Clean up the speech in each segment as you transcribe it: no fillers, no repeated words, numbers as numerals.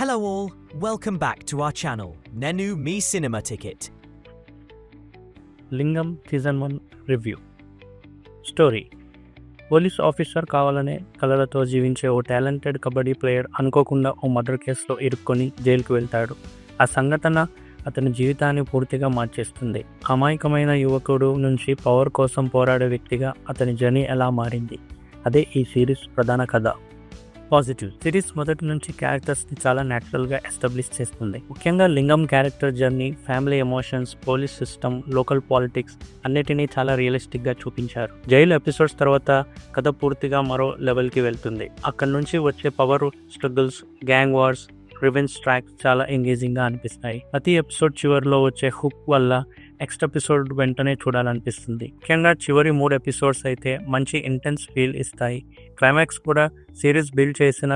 Hello all, welcome back to our channel, Nenu Me Cinema Ticket. లింగం season 1 review. Story: police officer కావాలనే కలలతో జీవించే ఓ talented kabaddi player అనుకోకుండా ఓ murder కేసులో ఇరుక్కొని జైలుకు వెళ్తాడు. ఆ సంఘటన అతని జీవితాన్ని పూర్తిగా మార్చేస్తుంది. అమాయకమైన యువకుడు నుంచి పవర్ కోసం పోరాడే వ్యక్తిగా అతని జర్నీ ఎలా మారింది, అదే ఈ సిరీస్ ప్రధాన కథ. పాజిటివ్: సిరీస్ మొదటి నుంచి క్యారెక్టర్స్ని చాలా న్యాచురల్గా ఎస్టాబ్లిష్ చేస్తుంది. ముఖ్యంగా లింగం character journey, family emotions, police system, local politics అన్నిటినీ చాలా రియలిస్టిక్గా చూపించారు. జైలు ఎపిసోడ్స్ తర్వాత కథ పూర్తిగా మరో లెవెల్కి వెళ్తుంది. అక్కడి నుంచి వచ్చే power struggles, gang wars, revenge tracks చాలా ఎంగేజింగ్గా అనిపిస్తాయి. ప్రతి ఎపిసోడ్ చివరిలో వచ్చే హుక్ వల్ల నెక్స్ట్ ఎపిసోడ్ వెంటనే చూడాలనిపిస్తుంది. ముఖ్యంగా చివరి 3 ఎపిసోడ్స్ అయితే మంచి ఇంటెన్స్ ఫీల్ ఇస్తాయి. క్లైమాక్స్ కూడా సిరీస్ బిల్డ్ చేసిన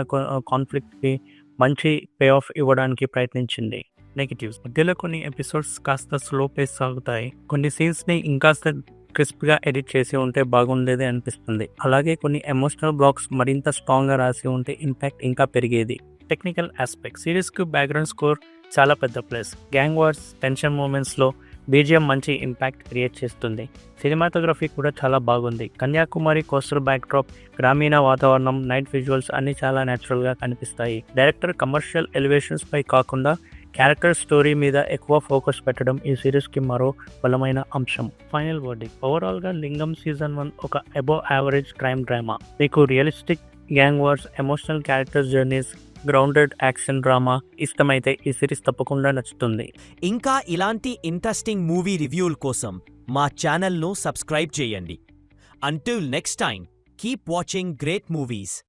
కాన్ఫ్లిక్ట్కి మంచి పే ఆఫ్ ఇవ్వడానికి ప్రయత్నించింది. నెగిటివ్స్: మధ్యలో కొన్ని ఎపిసోడ్స్ కాస్త స్లో పేస్ సాగుతాయి. కొన్ని సీన్స్ని ఇంకాస్త క్రిస్ప్గా ఎడిట్ చేసి ఉంటే బాగుండేది అనిపిస్తుంది. అలాగే కొన్ని ఎమోషనల్ బ్లాక్స్ మరింత స్ట్రాంగ్గా రాసి ఉంటే ఇంపాక్ట్ ఇంకా పెరిగేది. టెక్నికల్ ఆస్పెక్ట్: సిరీస్కు బ్యాక్గ్రౌండ్ స్కోర్ చాలా పెద్ద ప్లస్. గ్యాంగ్ వార్స్, టెన్షన్ మూమెంట్స్లో బీజిఎం మంచి ఇంపాక్ట్ క్రియేట్ చేస్తుంది. సినిమాటోగ్రఫీ కూడా చాలా బాగుంది. కన్యాకుమారి కోస్టల్ బ్యాక్డ్రాప్, గ్రామీణ వాతావరణం, నైట్ విజువల్స్ అన్నీ చాలా న్యాచురల్గా కనిపిస్తాయి. డైరెక్టర్ కమర్షియల్ ఎలివేషన్స్ పై కాకుండా క్యారెక్టర్ స్టోరీ మీద ఎక్కువ ఫోకస్ పెట్టడం ఈ సిరీస్కి మరో బలమైన అంశం. ఫైనల్ వర్డింగ్: ఓవరాల్గా లింగం సీజన్ 1 ఒక అబోవ్ యావరేజ్ క్రైమ్ డ్రామా. మీకు realistic gang wars, emotional character journeys, grounded action drama ఇష్టమైతే ఈ సిరీస్ తప్పకుండా నచ్చుతుంది. ఇంకా ఇలాంటి ఇంట్రెస్టింగ్ మూవీ రివ్యూల కోసం మా ఛానల్ను సబ్స్క్రైబ్ చేయండి. Until next time, keep watching great movies.